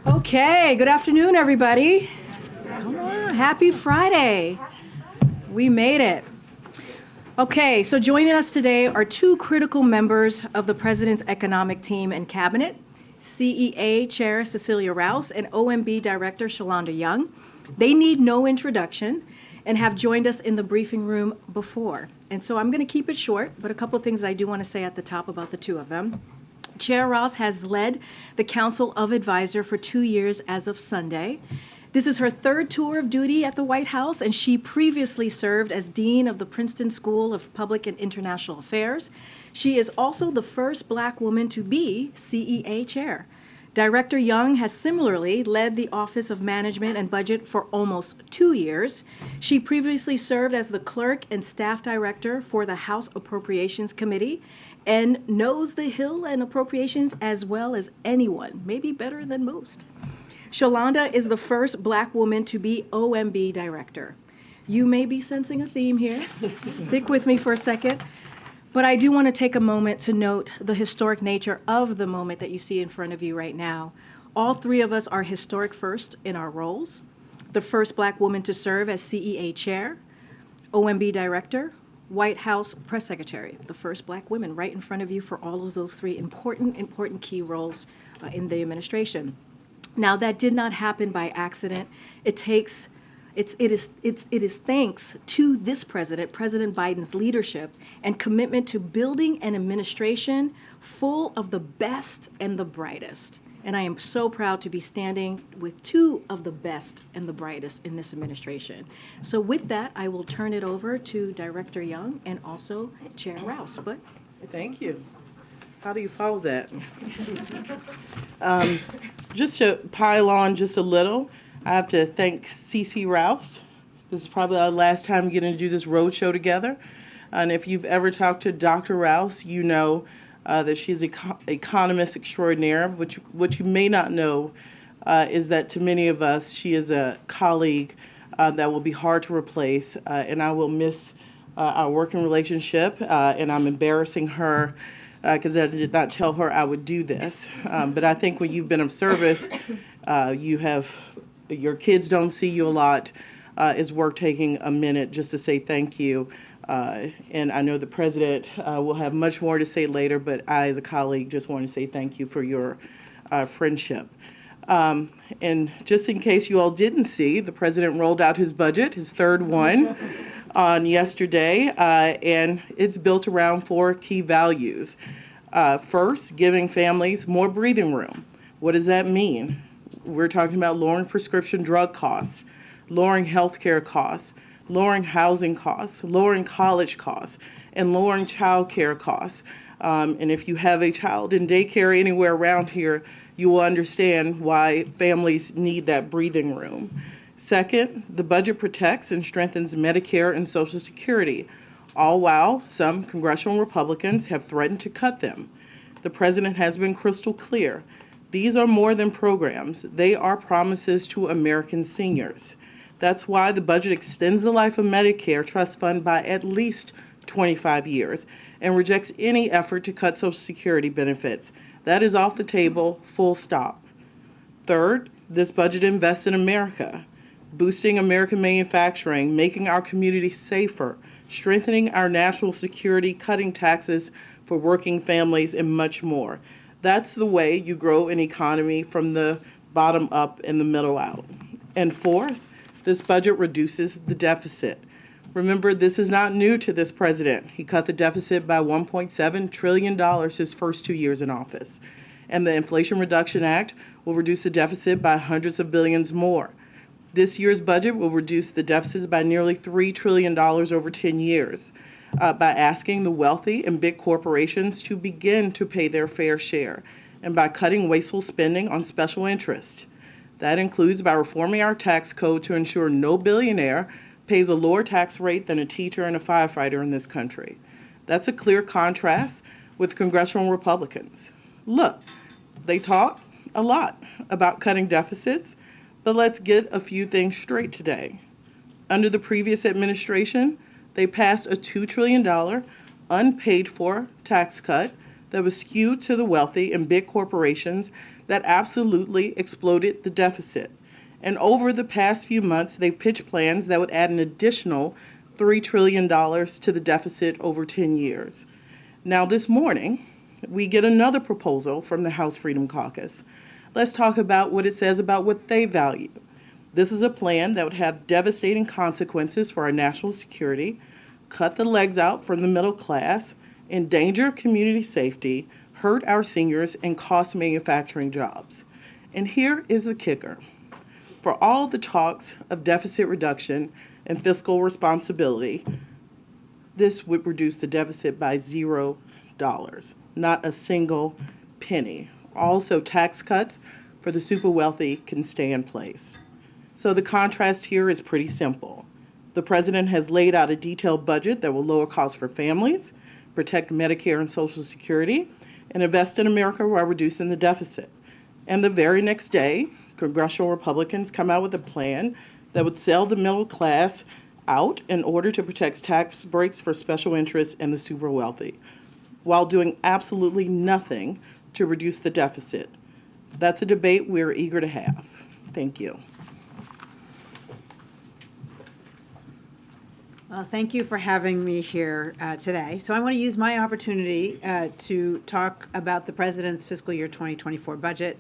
Okay, good afternoon, everybody. Come on, happy Friday. We made it. Okay, so joining us today are two critical members of the President's Economic Team and Cabinet, CEA Chair Cecilia Rouse and OMB Director Shalanda Young. They need no introduction and have joined us in the briefing room before. And so I'm going to keep it short, but a couple things I do want to say at the top about the two of them. Chair Rouse has led the Council of Advisor for 2 years as of Sunday. This is her third tour of duty at the White House, and she previously served as Dean of the Princeton School of Public and International Affairs. She is also the first Black woman to be CEA Chair. Director Young has similarly led the Office of Management and Budget for almost 2 years. She previously served as the Clerk and Staff Director for the House Appropriations Committee and knows the Hill and appropriations as well as anyone, maybe better than most. Shalanda is the first Black woman to be OMB Director. You may be sensing a theme here. Stick with me for a second. But I do want to take a moment to note the historic nature of the moment that you see in front of you right now. All three of us are historic first in our roles. The first Black woman to serve as CEA Chair, OMB Director, White House Press Secretary, the first Black woman right in front of you for all of those three important key roles in the administration. Now, that did not happen by accident. It is thanks to this president, President Biden's leadership and commitment to building an administration full of the best and the brightest. And I am so proud to be standing with two of the best and the brightest in this administration. So with that, I will turn it over to Director Young and also Chair Rouse. But thank you. How do you follow that? Just to pile on just a little, I have to thank CC Rouse. This is probably our last time getting to do this road show together. And if you've ever talked to Dr. Rouse, you know that she's an economist extraordinaire. What you may not know is that to many of us, she is a colleague that will be hard to replace. And I will miss our working relationship. And I'm embarrassing her because I did not tell her I would do this. But I think when you've been of service, your kids don't see you a lot. It's worth taking a minute just to say thank you. And I know the president will have much more to say later, but I, as a colleague, just want to say thank you for your friendship. And just in case you all didn't see, the president rolled out his budget, his third one, on yesterday, and it's built around 4 key values. First, giving families more breathing room. What does that mean? We're talking about lowering prescription drug costs, lowering healthcare costs, lowering housing costs, lowering college costs, and lowering child care costs. And if you have a child in daycare anywhere around here, you will understand why families need that breathing room. Second, the budget protects and strengthens Medicare and Social Security, all while some congressional Republicans have threatened to cut them. The president has been crystal clear. These are more than programs. They are promises to American seniors. That's why the budget extends the life of Medicare Trust Fund by at least 25 years and rejects any effort to cut Social Security benefits. That is off the table, full stop. Third, this budget invests in America, boosting American manufacturing, making our communities safer, strengthening our national security, cutting taxes for working families, and much more. That's the way you grow an economy from the bottom up and the middle out. And fourth, this budget reduces the deficit. Remember, this is not new to this president. He cut the deficit by $1.7 trillion his first 2 years in office. And the Inflation Reduction Act will reduce the deficit by hundreds of billions more. This year's budget will reduce the deficits by nearly $3 trillion over 10 years. By asking the wealthy and big corporations to begin to pay their fair share, and by cutting wasteful spending on special interests. That includes by reforming our tax code to ensure no billionaire pays a lower tax rate than a teacher and a firefighter in this country. That's a clear contrast with congressional Republicans. Look, they talk a lot about cutting deficits, but let's get a few things straight today. Under the previous administration, they passed a $2 trillion unpaid for tax cut that was skewed to the wealthy and big corporations that absolutely exploded the deficit. And over the past few months, they've pitched plans that would add an additional $3 trillion to the deficit over 10 years. Now, this morning, we get another proposal from the House Freedom Caucus. Let's talk about what it says about what they value. This is a plan that would have devastating consequences for our national security, cut the legs out from the middle class, endanger community safety, hurt our seniors, and cost manufacturing jobs. And here is the kicker. For all the talks of deficit reduction and fiscal responsibility, this would reduce the deficit by $0, not a single penny. Also, tax cuts for the super wealthy can stay in place. So the contrast here is pretty simple. The president has laid out a detailed budget that will lower costs for families, protect Medicare and Social Security, and invest in America while reducing the deficit. And the very next day, congressional Republicans come out with a plan that would sell the middle class out in order to protect tax breaks for special interests and the super wealthy, while doing absolutely nothing to reduce the deficit. That's a debate we're eager to have. Thank you. Well, thank you for having me here today. So I want to use my opportunity to talk about the President's fiscal year 2024 budget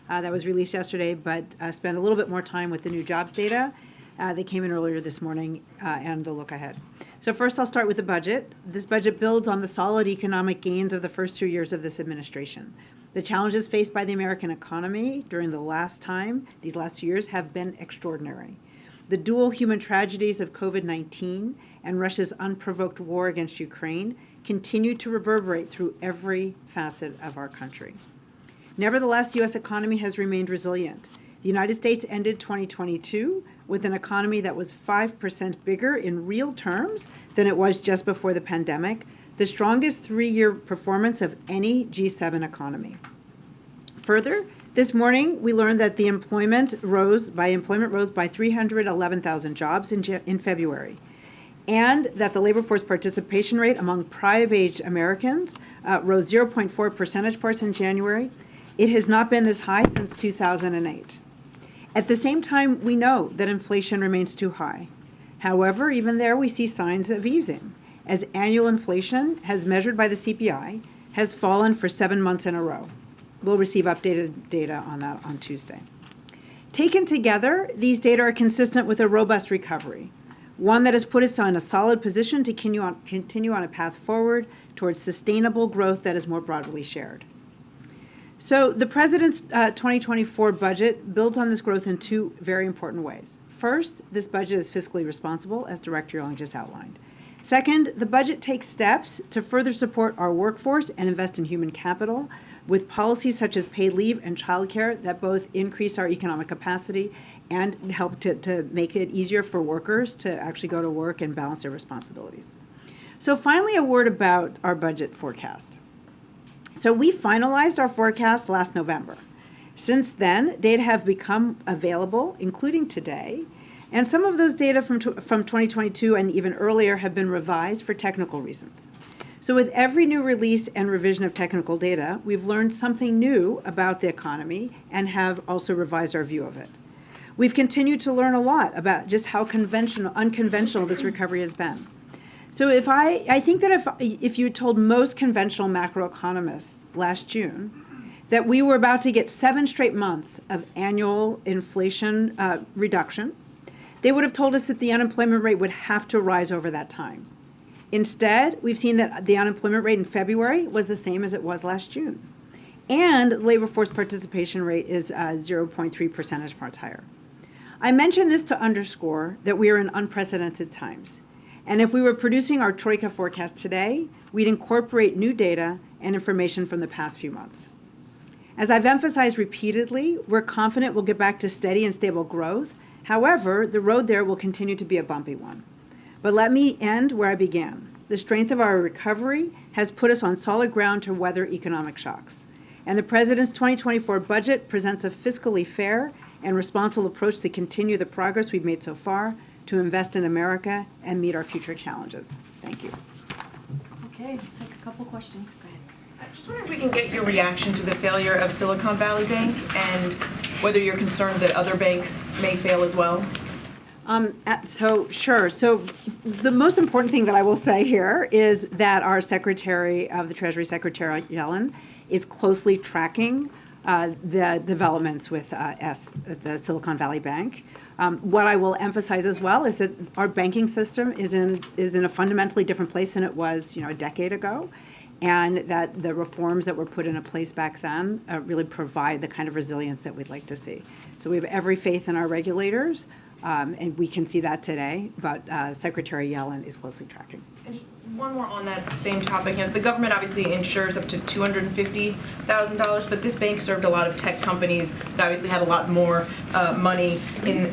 that was released yesterday, but spend a little bit more time with the new jobs data that came in earlier this morning and the look ahead. So first I'll start with the budget. This budget builds on the solid economic gains of the first 2 years of this administration. The challenges faced by the American economy during these last 2 years have been extraordinary. The dual human tragedies of COVID-19 and Russia's unprovoked war against Ukraine continue to reverberate through every facet of our country. Nevertheless, the U.S. economy has remained resilient. The United States ended 2022 with an economy that was 5% bigger in real terms than it was just before the pandemic, the strongest 3-year performance of any G7 economy. Further, this morning, we learned that the employment rose by 311,000 jobs in February, and that the labor force participation rate among private-age Americans rose 0.4 percentage points in January. It has not been this high since 2008. At the same time, we know that inflation remains too high. However, even there, we see signs of easing, as annual inflation, as measured by the CPI, has fallen for 7 months in a row. We'll receive updated data on that on Tuesday. Taken together, these data are consistent with a robust recovery, one that has put us on a solid position to continue on a path forward towards sustainable growth that is more broadly shared. So the President's 2024 budget builds on this growth in 2 very important ways. First, this budget is fiscally responsible, as Director Young just outlined. Second, the budget takes steps to further support our workforce and invest in human capital with policies such as paid leave and childcare that both increase our economic capacity and help to make it easier for workers to actually go to work and balance their responsibilities. So finally, a word about our budget forecast. So we finalized our forecast last November. Since then, data have become available, including today, and some of those data from 2022 and even earlier have been revised for technical reasons. So with every new release and revision of technical data, we've learned something new about the economy and have also revised our view of it. We've continued to learn a lot about just how unconventional this recovery has been. So I think that if you told most conventional macroeconomists last June that we were about to get 7 straight months of annual inflation reduction, they would have told us that the unemployment rate would have to rise over that time. Instead, we've seen that the unemployment rate in February was the same as it was last June. And labor force participation rate is 0.3 percentage points higher. I mention this to underscore that we are in unprecedented times. And if we were producing our Troika forecast today, we'd incorporate new data and information from the past few months. As I've emphasized repeatedly, we're confident we'll get back to steady and stable growth. However, the road there will continue to be a bumpy one. But let me end where I began. The strength of our recovery has put us on solid ground to weather economic shocks. And the President's 2024 budget presents a fiscally fair and responsible approach to continue the progress we've made so far, to invest in America and meet our future challenges. Thank you. Okay, we'll take a couple questions. Go ahead. I just wonder if we can get your reaction to the failure of Silicon Valley Bank and whether you're concerned that other banks may fail as well. Sure. So the most important thing that I will say here is that our Secretary of the Treasury, Secretary Yellen, is closely tracking the developments with the Silicon Valley Bank. What I will emphasize as well is that our banking system is in a fundamentally different place than it was, a decade ago, and that the reforms that were put into place back then really provide the kind of resilience that we'd like to see. So we have every faith in our regulators. And we can see that today, but Secretary Yellen is closely tracking. And one more on that same topic. The government obviously insures up to $250,000, but this bank served a lot of tech companies that obviously had a lot more money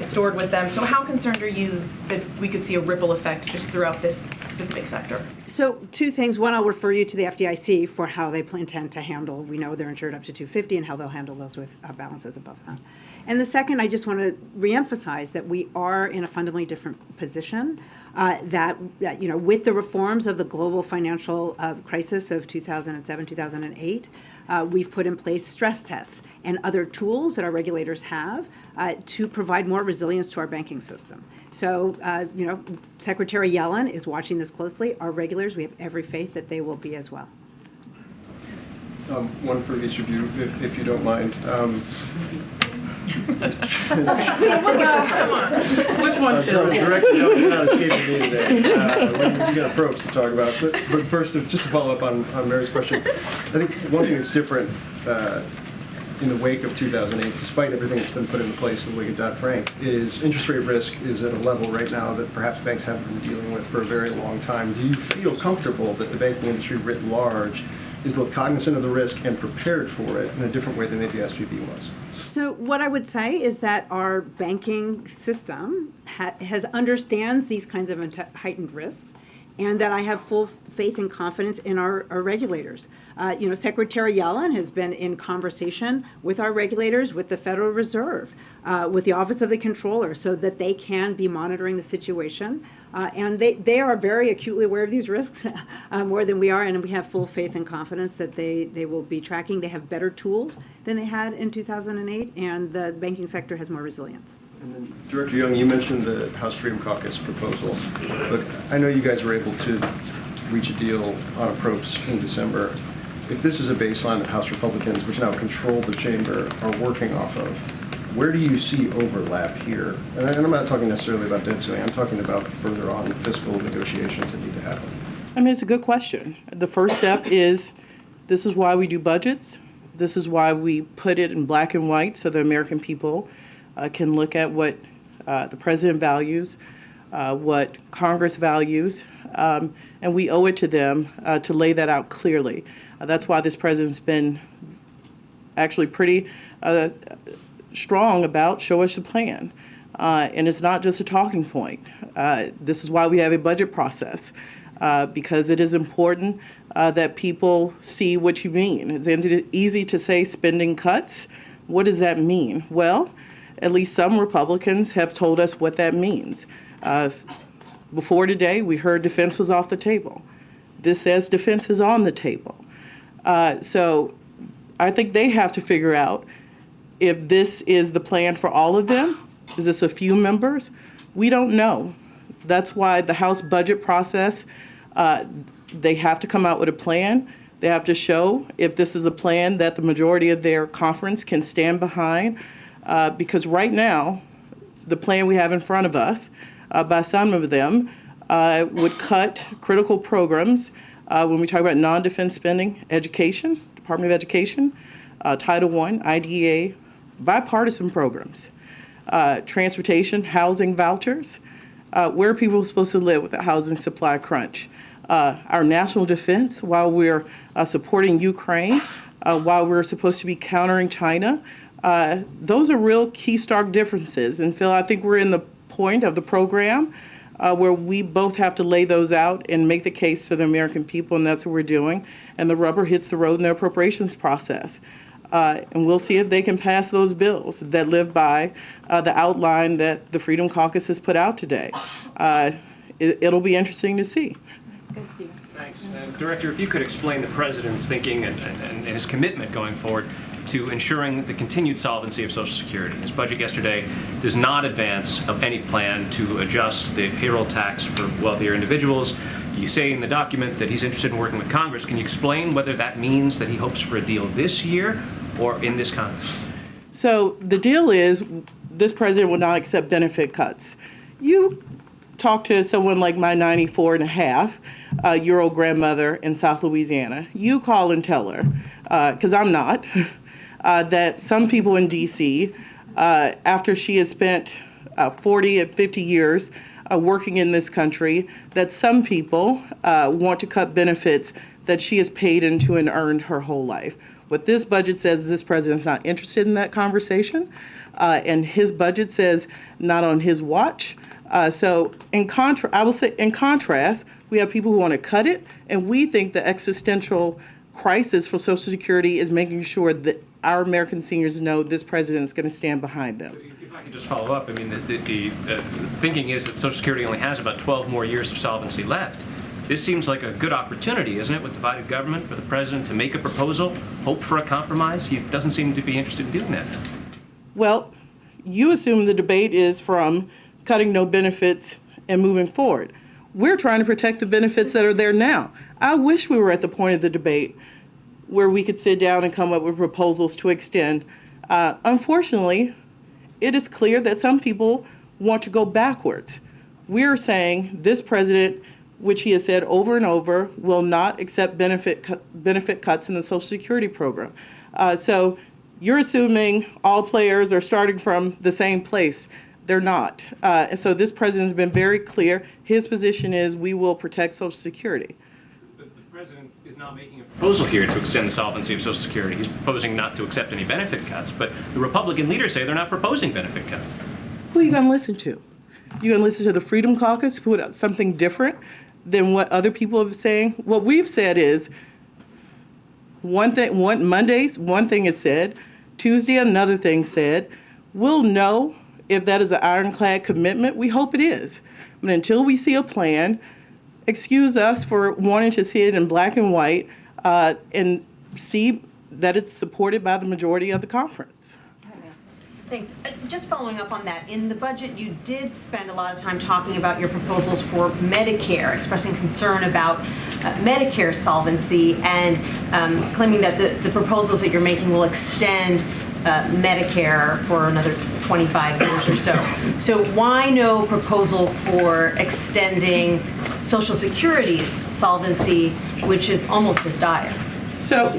stored with them. So how concerned are you that we could see a ripple effect just throughout this specific sector? So two things. One, I'll refer you to the FDIC for how they intend to handle. We know they're insured up to $250,000 and how they'll handle those with balances above that. And the second, I just want to reemphasize that we are in a fundamentally different position. That with the reforms of the global financial crisis of 2007, 2008, we've put in place stress tests and other tools that our regulators have to provide more resilience to our banking system. So, Secretary Yellen is watching this closely. Our regulators, we have every faith that they will be as well. One for each of you, if you don't mind. Come on. Which one, Phil? Directly, you're not escaping me today. You got approach to talk about. But first, just to follow up on Mary's question, I think one thing that's different in the wake of 2008, despite everything that's been put into place in the wake of Dodd-Frank, is interest rate risk is at a level right now that perhaps banks haven't been dealing with for a very long time. Do you feel comfortable that the banking industry writ large is both cognizant of the risk and prepared for it in a different way than maybe SVB was? So what I would say is that our banking system understands these kinds of heightened risks, and that I have full faith and confidence in our regulators. Secretary Yellen has been in conversation with our regulators, with the Federal Reserve, with the Office of the Comptroller, so that they can be monitoring the situation. And they are very acutely aware of these risks, more than we are, and we have full faith and confidence that they will be tracking. They have better tools than they had in 2008, and the banking sector has more resilience. And then, Director Young, you mentioned the House Freedom Caucus proposal. Look, I know you guys were able to reach a deal on approach in December. If this is a baseline that House Republicans, which now control the chamber, are working off of, where do you see overlap here? And I'm not talking necessarily about debt ceiling. I'm talking about further on fiscal negotiations that need to happen. I mean, it's a good question. The first step is, this is why we do budgets. This is why we put it in black and white so the American people can look at what the president values, what Congress values, and we owe it to them to lay that out clearly. That's why this president's been actually pretty strong about show us the plan. And it's not just a talking point. This is why we have a budget process, because it is important that people see what you mean. It's easy to say spending cuts. What does that mean? Well, at least some Republicans have told us what that means. Before today, we heard defense was off the table. This says defense is on the table. So I think they have to figure out if this is the plan for all of them. Is this a few members? We don't know. That's why the House budget process, they have to come out with a plan. They have to show if this is a plan that the majority of their conference can stand behind. Because right now, the plan we have in front of us, by some of them, would cut critical programs when we talk about non-defense spending, education, Department of Education, Title I, IDEA, bipartisan programs, transportation, housing vouchers, where are people supposed to live with a housing supply crunch, our national defense while we're supporting Ukraine, while we're supposed to be countering China. Those are real key stark differences. And Phil, I think we're in the point of the program where we both have to lay those out and make the case to the American people, and that's what we're doing. And the rubber hits the road in the appropriations process. And we'll see if they can pass those bills that live by the outline that the Freedom Caucus has put out today. It'll be interesting to see. Good, Steve. Thanks. Director, if you could explain the President's thinking and his commitment going forward to ensuring the continued solvency of Social Security. His budget yesterday does not advance of any plan to adjust the payroll tax for wealthier individuals. You say in the document that he's interested in working with Congress. Can you explain whether that means that he hopes for a deal this year or in this Congress? So the deal is this president will not accept benefit cuts. You talk to someone like my 94-and-a-half-year-old grandmother in South Louisiana. You call and tell her, because I'm not, that some people in D.C., after she has spent 40 and 50 years working in this country, that some people want to cut benefits that she has paid into and earned her whole life. What this budget says is this president's not interested in that conversation, and his budget says not on his watch. So I will say in contrast, we have people who want to cut it, and we think the existential crisis for Social Security is making sure that our American seniors know this president is going to stand behind them. If I could just follow up, I mean, the thinking is that Social Security only has about 12 more years of solvency left. This seems like a good opportunity, isn't it, with divided government, for the president to make a proposal, hope for a compromise? He doesn't seem to be interested in doing that. Well, you assume the debate is from cutting no benefits and moving forward. We're trying to protect the benefits that are there now. I wish we were at the point of the debate where we could sit down and come up with proposals to extend. Unfortunately, it is clear that some people want to go backwards. We're saying this president, which he has said over and over, will not accept benefit cuts in the Social Security program. So you're assuming all players are starting from the same place. They're not. And so this president has been very clear. His position is we will protect Social Security. But the president is not making a proposal here to extend the solvency of Social Security. He's proposing not to accept any benefit cuts, but the Republican leaders say they're not proposing benefit cuts. Who are you going to listen to? You're going to listen to the Freedom Caucus, who put out something different than what other people are saying? What we've said is Mondays, one thing is said. Tuesday, another thing said. We'll know if that is an ironclad commitment. We hope it is. But until we see a plan, excuse us for wanting to see it in black and white and see that it's supported by the majority of the conference. Thanks. Just following up on that, in the budget you did spend a lot of time talking about your proposals for Medicare, expressing concern about Medicare solvency and claiming that the proposals that you're making will extend Medicare for another 25 years or so. So why no proposal for extending Social Security's solvency, which is almost as dire? So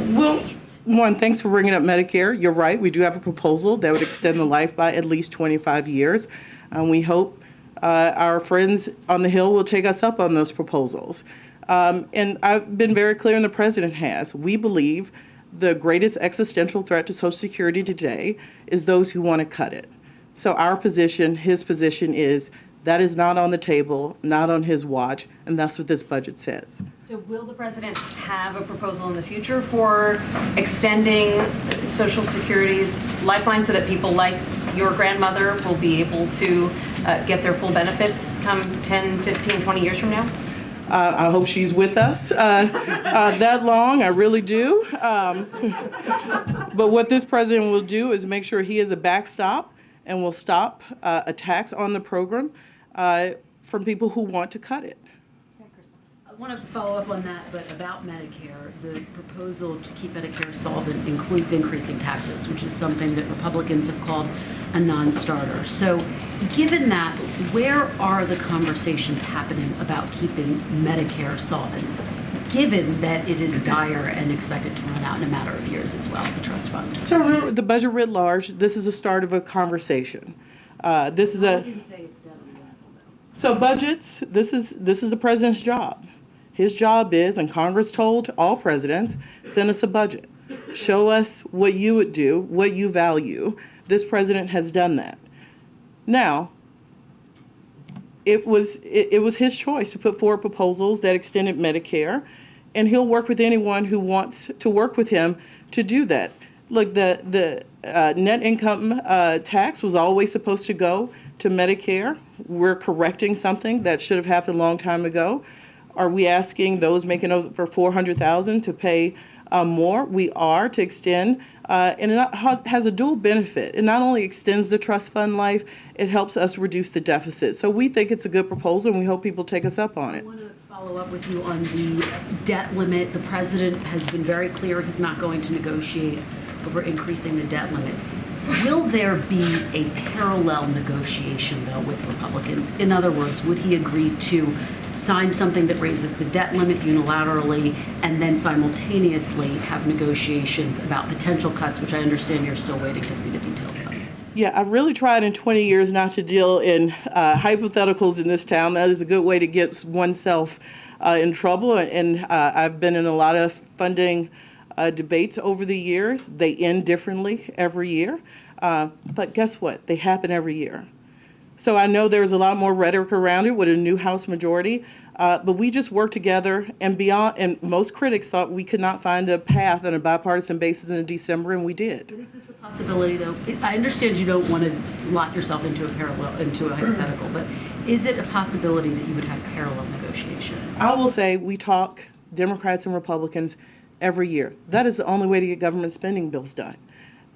one, thanks for bringing up Medicare. You're right. We do have a proposal that would extend the life by at least 25 years. And we hope our friends on the Hill will take us up on those proposals. And I've been very clear, and the president has. We believe the greatest existential threat to Social Security today is those who want to cut it. So our position, his position is that is not on the table, not on his watch, and that's what this budget says. So will the president have a proposal in the future for extending Social Security's lifeline so that people like your grandmother will be able to get their full benefits come 10, 15, 20 years from now? I hope she's with us that long. I really do. But what this president will do is make sure he is a backstop and will stop attacks on the program from people who want to cut it. I want to follow up on that, but about Medicare. The proposal to keep Medicare solvent includes increasing taxes, which is something that Republicans have called a non-starter. So given that, where are the conversations happening about keeping Medicare solvent, given that it is dire and expected to run out in a matter of years as well, the trust fund? So remember, the budget writ large, this is a start of a conversation. This is a... So budgets, this is the president's job. His job is, and Congress told all presidents, send us a budget. Show us what you would do, what you value. This president has done that. Now, it was his choice to put forward proposals that extended Medicare, and he'll work with anyone who wants to work with him to do that. Look, the net income tax was always supposed to go to Medicare. We're correcting something that should have happened a long time ago. Are we asking those making over 400,000 to pay more? We are, to extend, and it has a dual benefit. It not only extends the trust fund life, it helps us reduce the deficit. So we think it's a good proposal, and we hope people take us up on I it. want to follow up with you on the debt limit. The president has been very clear he's not going to negotiate over increasing the debt limit. Will there be a parallel negotiation, though, with Republicans? In other words, would he agree to sign something that raises the debt limit unilaterally and then simultaneously have negotiations about potential cuts, which I understand you're still waiting to see the details of? Yeah, I've really tried in 20 years not to deal in hypotheticals in this town. That is a good way to get oneself in trouble. And I've been in a lot of funding debates over the years. They end differently every year. But guess what? They happen every year. So I know there's a lot more rhetoric around it with a new House majority, but we just worked together and beyond, and most critics thought we could not find a path on a bipartisan basis in December, and we did. But is this a possibility, though? I understand you don't want to lock yourself into a hypothetical, but is it a possibility that you would have parallel negotiations? I will say we talk, Democrats and Republicans, every year. That is the only way to get government spending bills done.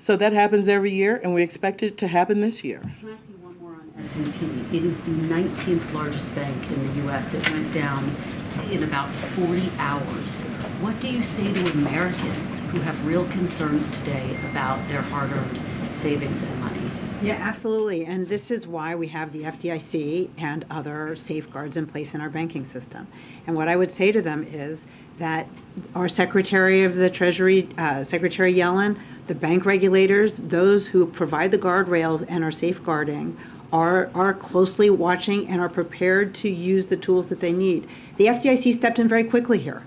So that happens every year, and we expect it to happen this year. Can I ask you one more on S&P? It is the 19th largest bank in the U.S. It went down in about 40 hours. What do you say to Americans who have real concerns today about their hard-earned savings and money? Yeah, absolutely. And this is why we have the FDIC and other safeguards in place in our banking system. And what I would say to them is that our Secretary of the Treasury, Secretary Yellen, the bank regulators, those who provide the guardrails and are safeguarding, are closely watching and are prepared to use the tools that they need. The FDIC stepped in very quickly here.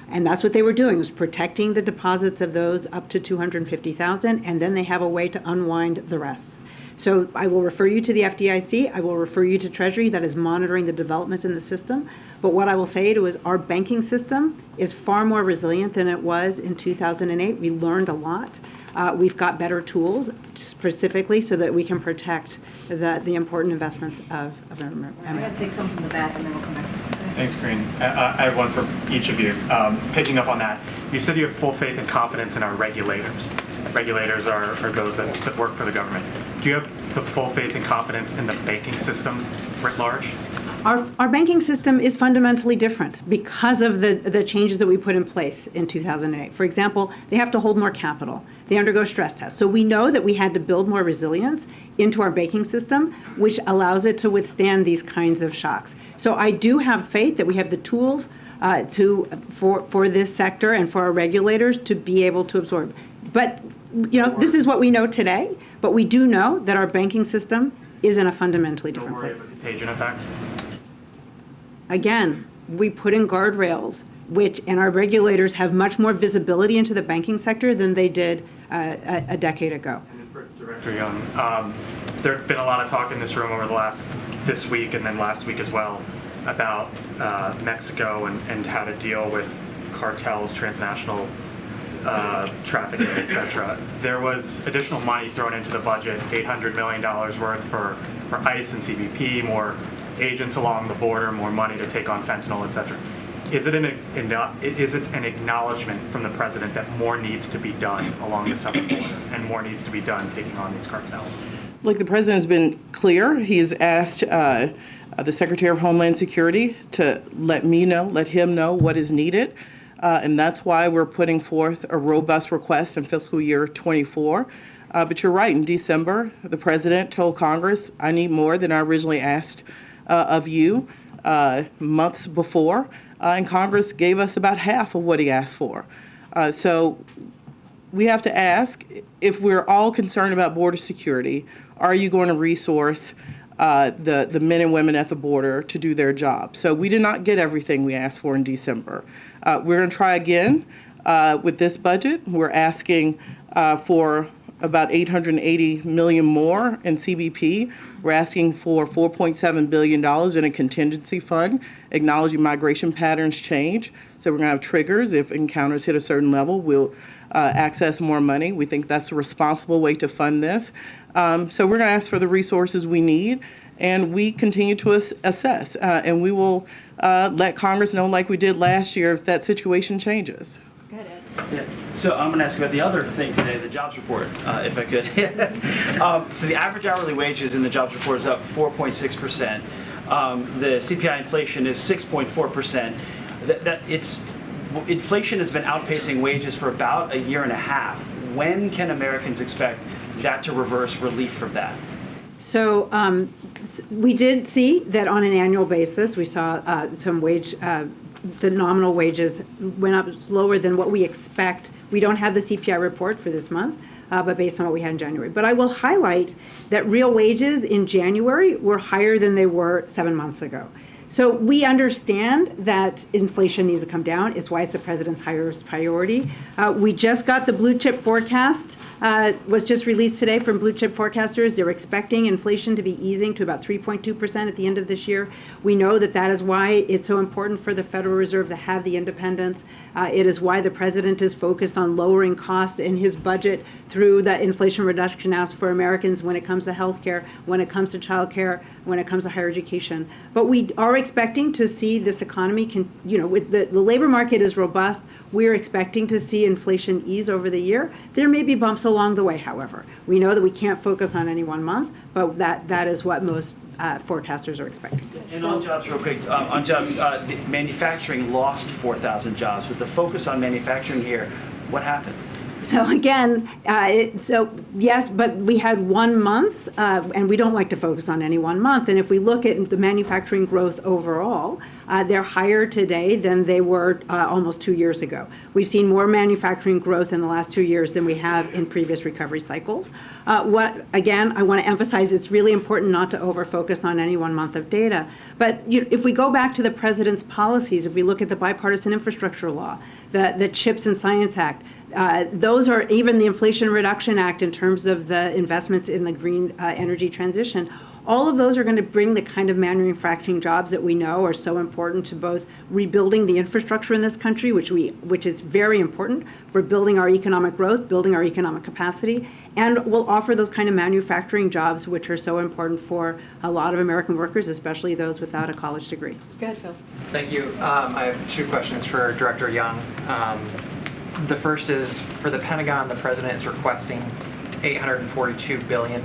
And that's what they were doing, was protecting the deposits of those up to $250,000, and then they have a way to unwind the rest. So I will refer you to the FDIC. I will refer you to Treasury that is monitoring the developments in the system. But what I will say to is our banking system is far more resilient than it was in 2008. We learned a lot. We've got better tools specifically so that we can protect the important investments of America. I'm going to take some from the back and then we'll come back. Thanks, Karine. I have one for each of you. Picking up on that, you said you have full faith and confidence in our regulators. Regulators are those that work for the government. Do you have the full faith and confidence in the banking system writ large? Our banking system is fundamentally different because of the changes that we put in place in 2008. For example, they have to hold more capital. They undergo stress tests. So we know that we had to build more resilience into our banking system, which allows it to withstand these kinds of shocks. So I do have faith that we have the tools for this sector and for our regulators to be able to absorb. But this is what we know today, but we do know that our banking system is in a fundamentally different place. Don't worry about the contagion effect. Again, we put in guardrails, and our regulators have much more visibility into the banking sector than they did a decade ago. And then for Director Young, there's been a lot of talk in this room over this week and then last week as well about Mexico and how to deal with cartels, transnational trafficking, etc. There was additional money thrown into the budget, $800 million worth for ICE and CBP, more agents along the border, more money to take on fentanyl, etc. Is it an acknowledgement from the president that more needs to be done along the southern border and more needs to be done taking on these cartels? Look, the president has been clear. He has asked the Secretary of Homeland Security to let him know what is needed. And that's why we're putting forth a robust request in fiscal year 24. But you're right, in December, the president told Congress, I need more than I originally asked of you months before. And Congress gave us about half of what he asked for. So we have to ask, if we're all concerned about border security, are you going to resource the men and women at the border to do their job? So we did not get everything we asked for in December. We're going to try again with this budget. We're asking for about $880 million more in CBP. We're asking for $4.7 billion in a contingency fund, acknowledging migration patterns change. So we're going to have triggers. If encounters hit a certain level, we'll access more money. We think that's a responsible way to fund this. So we're going to ask for the resources we need. and we continue to assess, and we will let Congress know, like we did last year, if that situation changes. Yeah. So I'm going to ask about the other thing today, the jobs report, if I could. So the average hourly wages in the jobs report is up 4.6%. The CPI inflation is 6.4%. Inflation has been outpacing wages for about a year and a half. When can Americans expect that to reverse, relief from that? So we did see that on an annual basis, we saw some the nominal wages went up lower than what we expect. We don't have the CPI report for this month, but based on what we had in January. But I will highlight that real wages in January were higher than they were 7 months ago. So we understand that inflation needs to come down. It's why it's the president's highest priority. We just got the blue chip forecast, was just released today from blue chip forecasters. They're expecting inflation to be easing to about 3.2% at the end of this year. We know that that is why it's so important for the Federal Reserve to have the independence. It is why the president is focused on lowering costs in his budget through the Inflation Reduction Act for Americans when it comes to health care, when it comes to child care, when it comes to higher education. But we are expecting to see this economy, with the labor market is robust. We're expecting to see inflation ease over the year. There may be bumps along the way, however. We know that we can't focus on any one month, but that is what most forecasters are expecting. And on jobs, real quick, on jobs, manufacturing lost 4,000 jobs. With the focus on manufacturing here, what happened? So again, yes, but we had 1 month, and we don't like to focus on any 1 month. And if we look at the manufacturing growth overall, they're higher today than they were almost 2 years ago. We've seen more manufacturing growth in the last 2 years than we have in previous recovery cycles. Again, I want to emphasize it's really important not to over-focus on any 1 month of data. But if we go back to the president's policies, if we look at the bipartisan infrastructure law, the CHIPS and Science Act, those are even the Inflation Reduction Act in terms of the investments in the green energy transition. All of those are going to bring the kind of manufacturing jobs that we know are so important to both rebuilding the infrastructure in this country, which is very important for building our economic growth, building our economic capacity, and will offer those kind of manufacturing jobs which are so important for a lot of American workers, especially those without a college degree. Go ahead, Phil. Thank you. I have 2 questions for Director Young. The first is, for the Pentagon, the president is requesting $842 billion.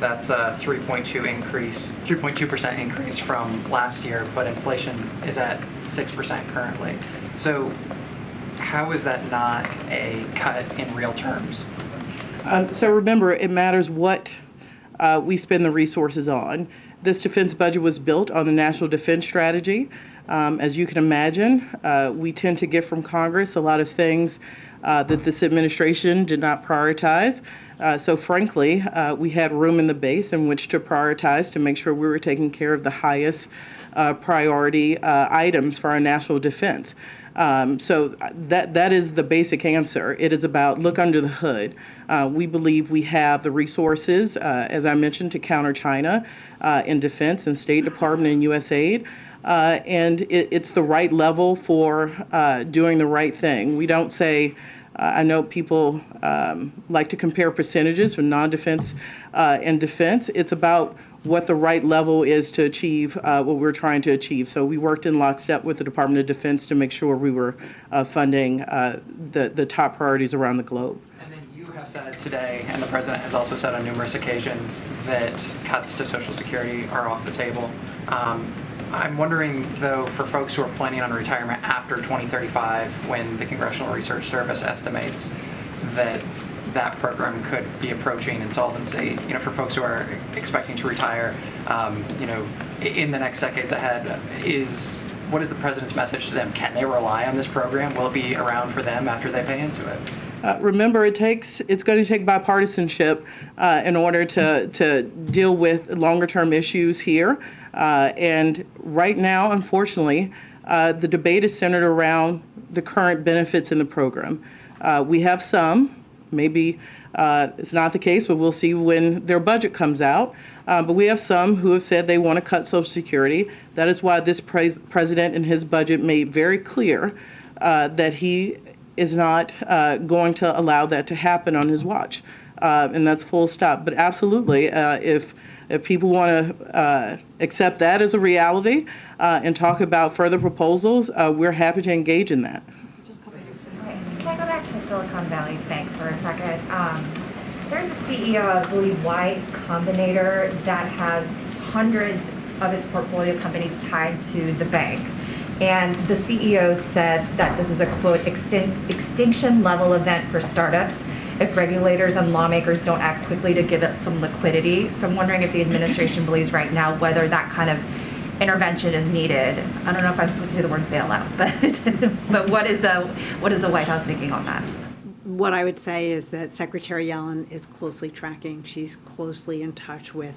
That's a 3.2% increase from last year, but inflation is at 6% currently. So how is that not a cut in real terms? So remember, it matters what we spend the resources on. This defense budget was built on the National Defense Strategy. As you can imagine, we tend to get from Congress a lot of things that this administration did not prioritize. So frankly, we had room in the base in which to prioritize to make sure we were taking care of the highest priority items for our national defense. So that is the basic answer. It is about look under the hood. We believe we have the resources, as I mentioned, to counter China in defense and State Department and USAID. And it's the right level for doing the right thing. We don't say, I know people like to compare percentages for non-defense and defense. It's about what the right level is to achieve what we're trying to achieve. So we worked in lockstep with the Department of Defense to make sure we were funding the top priorities around the globe. And then you have said today, and the president has also said on numerous occasions, that cuts to Social Security are off the table. I'm wondering, though, for folks who are planning on retirement after 2035, when the Congressional Research Service estimates that that program could be approaching insolvency, for folks who are expecting to retire, in the next decades ahead, what is the president's message to them? Can they rely on this program? Will it be around for them after they pay into it? Remember, it's going to take bipartisanship in order to deal with longer-term issues here. And right now, unfortunately, the debate is centered around the current benefits in the program. We have some, maybe it's not the case, but we'll see when their budget comes out. But we have some who have said they want to cut Social Security. That is why this president in his budget made very clear that he is not going to allow that to happen on his watch. And that's full stop. But absolutely, if if people want to accept that as a reality and talk about further proposals, we're happy to engage in that. Can I go back to Silicon Valley Bank for a second? There's a CEO of, I believe, Y Combinator that has hundreds of its portfolio companies tied to the bank. And the CEO said that this is a, quote, extinction level event for startups if regulators and lawmakers don't act quickly to give it some liquidity. So I'm wondering if the administration believes right now whether that kind of intervention is needed. I don't know if I'm supposed to say the word bailout, but what is the White House thinking on that? What I would say is that Secretary Yellen is closely tracking. She's closely in touch with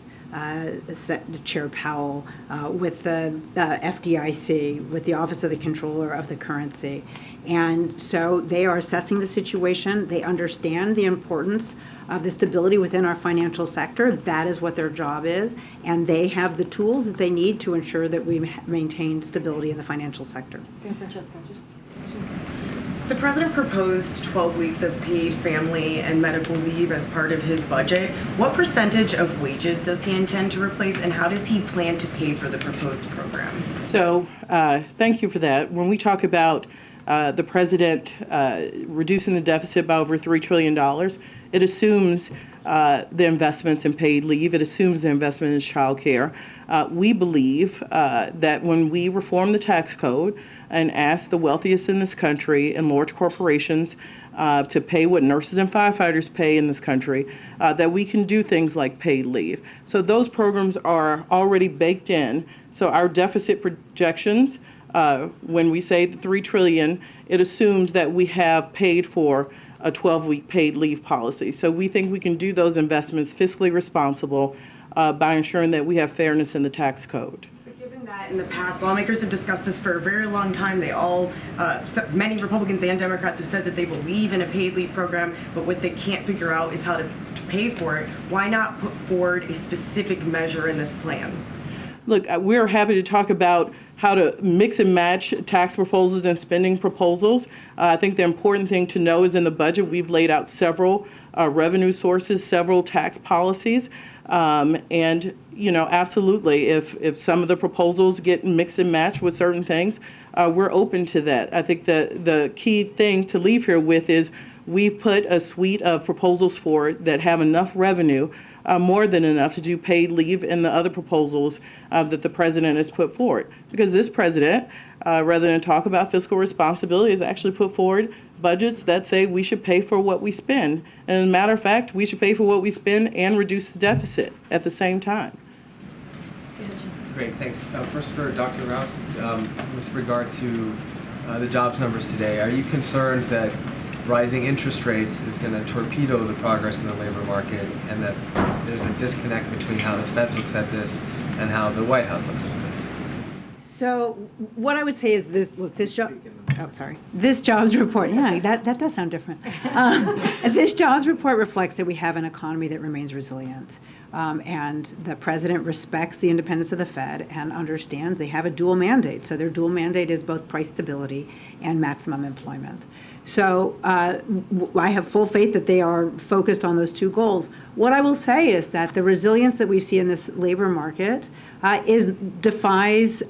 Chair Powell, with the FDIC, with the Office of the Comptroller of the Currency. And so they are assessing the situation. They understand the importance of the stability within our financial sector. That is what their job is. And they have the tools that they need to ensure that we maintain stability in the financial sector. Okay, Francesca, just. The president proposed 12 weeks of paid family and medical leave as part of his budget. What percentage of wages does he intend to replace, and how does he plan to pay for the proposed program? So thank you for that. When we talk about the president reducing the deficit by over $3 trillion, it assumes the investments in paid leave. It assumes the investment in child care. We believe that when we reform the tax code and ask the wealthiest in this country and large corporations to pay what nurses and firefighters pay in this country, that we can do things like paid leave. So those programs are already baked in. So our deficit projections, when we say the $3 trillion, it assumes that we have paid for a 12-week paid leave policy. So we think we can do those investments fiscally responsible by ensuring that we have fairness in the tax code. Given that in the past, lawmakers have discussed this for a very long time. They all, many Republicans and Democrats have said that they believe in a paid leave program, but what they can't figure out is how to pay for it. Why not put forward a specific measure in this plan? Look, we're happy to talk about how to mix and match tax proposals and spending proposals. I think the important thing to know is in the budget, we've laid out several revenue sources, several tax policies. And, you know, absolutely, if some of the proposals get mixed and matched with certain things, we're open to that. I think the key thing to leave here with is we've put a suite of proposals forward that have enough revenue, more than enough to do paid leave and the other proposals that the president has put forward. Because this president, rather than talk about fiscal responsibility, has actually put forward budgets that say we should pay for what we spend. And as a matter of fact, we should pay for what we spend and reduce the deficit at the same time. Great, thanks. First for Dr. Rouse, with regard to the jobs numbers today, are you concerned that rising interest rates is going to torpedo the progress in the labor market, and that there's a disconnect between how the Fed looks at this and how the White House looks at this? So what I would say is this: look, this jobs report. Yeah, that does sound different. This jobs report reflects that we have an economy that remains resilient, and the president respects the independence of the Fed and understands they have a dual mandate. So their dual mandate is both price stability and maximum employment. So I have full faith that they are focused on those two goals. What I will say is that the resilience that we see in this labor market defies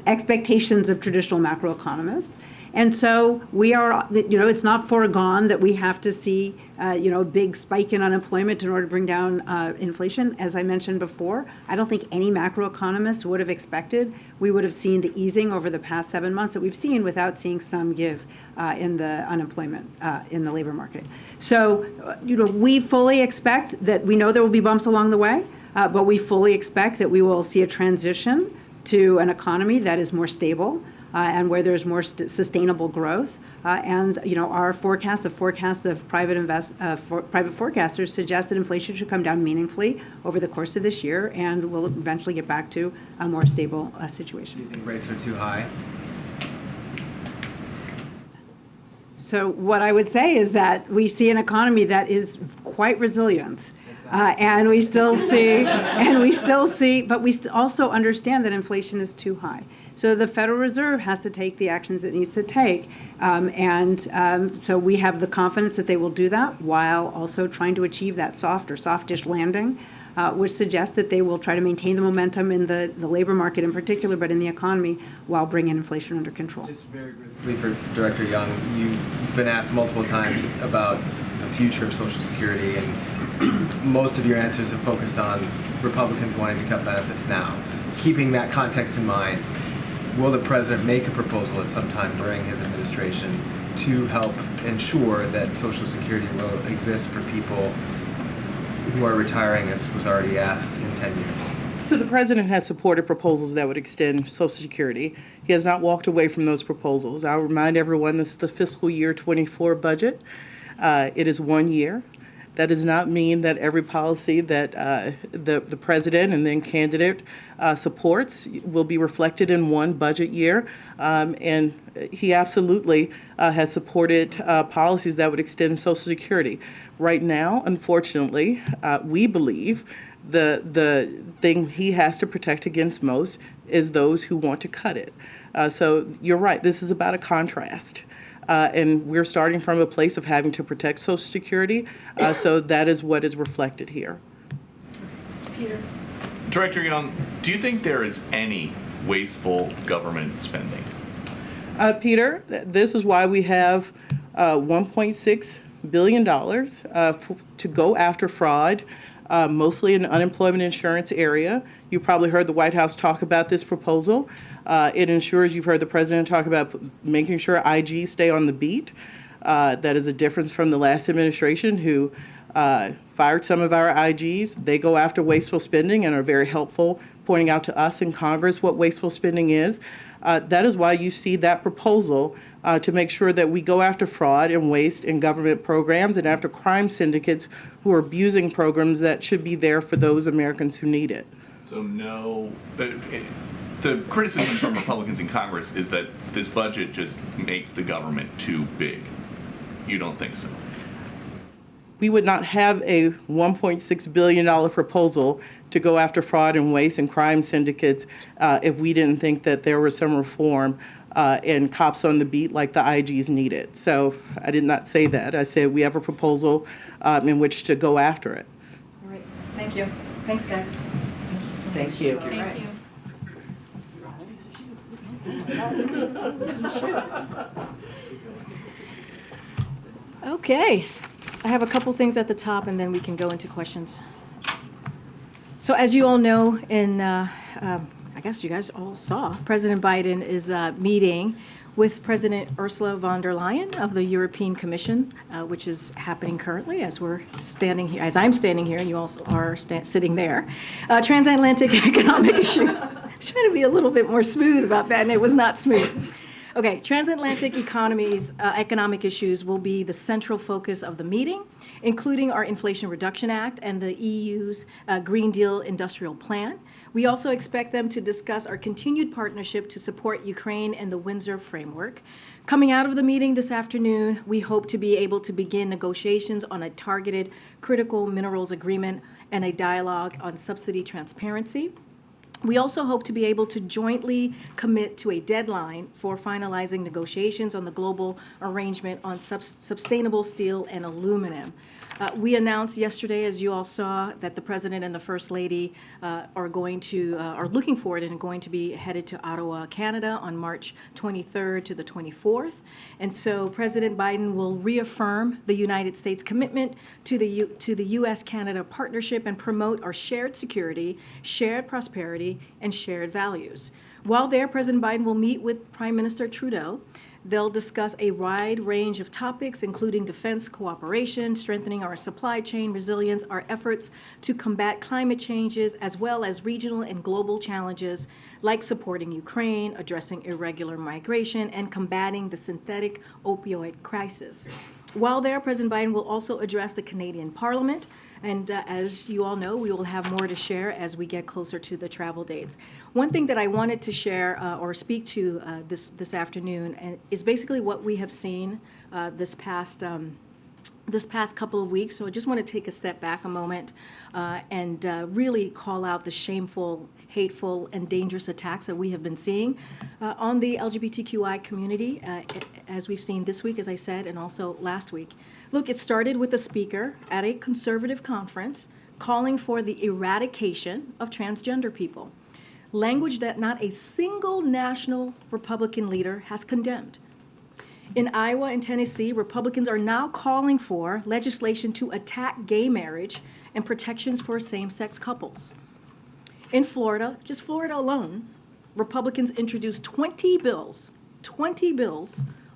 expectations of traditional macroeconomists. And so we are, it's not foregone that we have to see, a big spike in unemployment in order to bring down inflation. As I mentioned before, I don't think any macroeconomist would have expected we would have seen the easing over the past 7 months that we've seen without seeing some give in the unemployment in the labor market. So, we fully expect that we know there will be bumps along the way, but we fully expect that we will see a transition to an economy that is more stable, and where there's more sustainable growth. And our forecast, the forecasts of private forecasters suggest that inflation should come down meaningfully over the course of this year, and we'll eventually get back to a more stable situation. Do you think rates are too high? So what I would say is that we see an economy that is quite resilient. and we still see, but we also understand that inflation is too high. So the Federal Reserve has to take the actions it needs to take, so we have the confidence that they will do that while also trying to achieve that soft or softish landing, which suggests that they will try to maintain the momentum in the labor market in particular, but in the economy, while bringing inflation under control. Just very briefly for Director Young, you've been asked multiple times about the future of Social Security, and most of your answers have focused on Republicans wanting to cut benefits now. Keeping that context in mind, will the President make a proposal at some time during his administration to help ensure that Social Security will exist for people who are retiring, as was already asked, in 10 years? So the President has supported proposals that would extend Social Security. He has not walked away from those proposals. I'll remind everyone this is the fiscal year 24 budget. It is 1 year. That does not mean that every policy that the President and then candidate supports will be reflected in one budget year. And he absolutely has supported policies that would extend Social Security. Right now, unfortunately, we believe the thing he has to protect against most is those who want to cut it. So you're right, this is about a contrast. And we're starting from a place of having to protect Social Security, so that is what is reflected here. Peter. Director Young, do you think there is any wasteful government spending? Peter, this is why we have $1.6 billion to go after fraud, mostly in the unemployment insurance area. You probably heard the White House talk about this proposal. It ensures, you've heard the President talk about making sure IG stay on the beat. That is a difference from the last administration, who fired some of our IGs. They go after wasteful spending and are very helpful, pointing out to us in Congress what wasteful spending is. That is why you see that proposal to make sure that we go after fraud and waste in government programs and after crime syndicates who are abusing programs that should be there for those Americans who need it. So no, the criticism from Republicans in Congress is that this budget just makes the government too big. You don't think so? We would not have a $1.6 billion proposal to go after fraud and waste and crime syndicates if we didn't think that there was some reform and cops on the beat like the IGs needed. So I did not say that. I said we have a proposal in which to go after it. All right. Thank you. Thanks, guys. Thank you. Thank you. Okay, I have a couple things at the top and then we can go into questions. So as you all know, I guess you guys all saw, President Biden is meeting with President Ursula von der Leyen of the European Commission, which is happening currently as we're standing here, as I'm standing here and you also are sitting there. Transatlantic economic issues. I was trying to be a little bit more smooth about that and it was not smooth. Okay, transatlantic economic issues will be the central focus of the meeting, including our Inflation Reduction Act and the EU's Green Deal Industrial Plan. We also expect them to discuss our continued partnership to support Ukraine and the Windsor Framework. Coming out of the meeting this afternoon, we hope to be able to begin negotiations on a targeted critical minerals agreement and a dialogue on subsidy transparency. We also hope to be able to jointly commit to a deadline for finalizing negotiations on the global arrangement on sustainable steel and aluminum. We announced yesterday, as you all saw, that the President and the First Lady are looking forward and are going to be headed to Ottawa, Canada on March 23rd to the 24th. And so President Biden will reaffirm the United States commitment to the U.S.-Canada partnership and promote our shared security, shared prosperity, and shared values. While there, President Biden will meet with Prime Minister Trudeau. They'll discuss a wide range of topics, including defense cooperation, strengthening our supply chain resilience, our efforts to combat climate changes, as well as regional and global challenges like supporting Ukraine, addressing irregular migration, and combating the synthetic opioid crisis. While there, President Biden will also address the Canadian Parliament, and as you all know, we will have more to share as we get closer to the travel dates. One thing that I wanted to share or speak to this afternoon is basically what we have seen this past this past couple of weeks. So I just want to take a step back a moment and really call out the shameful, hateful, and dangerous attacks that we have been seeing on the LGBTQI community, as we've seen this week, as I said, and also last week. Look, it started with a speaker at a conservative conference calling for the eradication of transgender people, language that not a single national Republican leader has condemned. In Iowa and Tennessee, Republicans are now calling for legislation to attack gay marriage and protections for same-sex couples. In Florida, just Florida alone, Republicans introduced 20 bills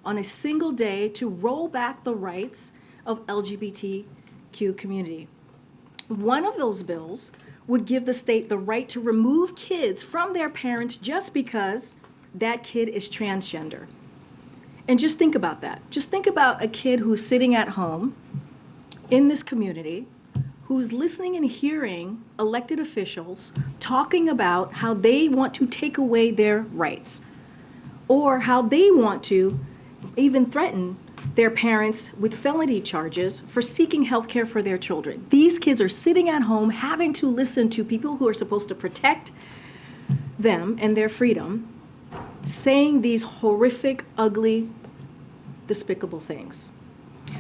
on a single day to roll back the rights of LGBTQ community. One of those bills would give the state the right to remove kids from their parents just because that kid is transgender. And just think about that. Just think about a kid who's sitting at home in this community, who's listening and hearing elected officials talking about how they want to take away their rights, or how they want to even threaten their parents with felony charges for seeking health care for their children. These kids are sitting at home having to listen to people who are supposed to protect them and their freedom saying these horrific, ugly, despicable things.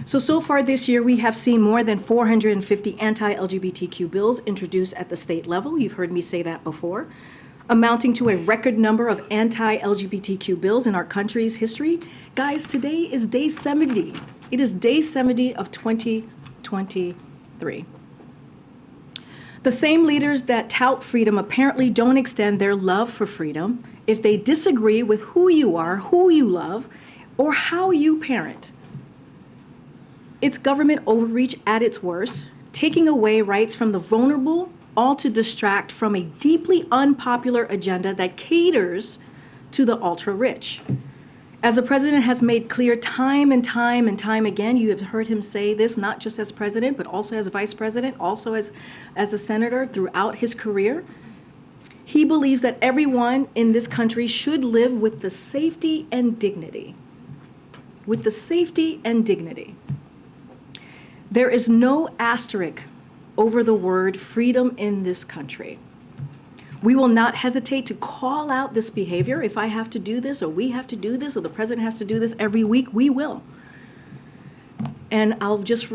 So far this year, we have seen more than 450 anti-LGBTQ bills introduced at the state level. You've heard me say that before, amounting to a record number of anti-LGBTQ bills in our country's history. Guys, today is day 70. It is day 70 of 2023. The same leaders that tout freedom apparently don't extend their love for freedom if they disagree with who you are, who you love, or how you parent. It's government overreach at its worst, taking away rights from the vulnerable, all to distract from a deeply unpopular agenda that caters to the ultra-rich. As the president has made clear time and time and time again, you have heard him say this not just as president, but also as vice president, also as a senator throughout his career. He believes that everyone in this country should live with the safety and dignity. With the safety and dignity. There is no asterisk over the word freedom in this country. We will not hesitate to call out this behavior. If I have to do this, or we have to do this, or the president has to do this every week, we will. And I'll just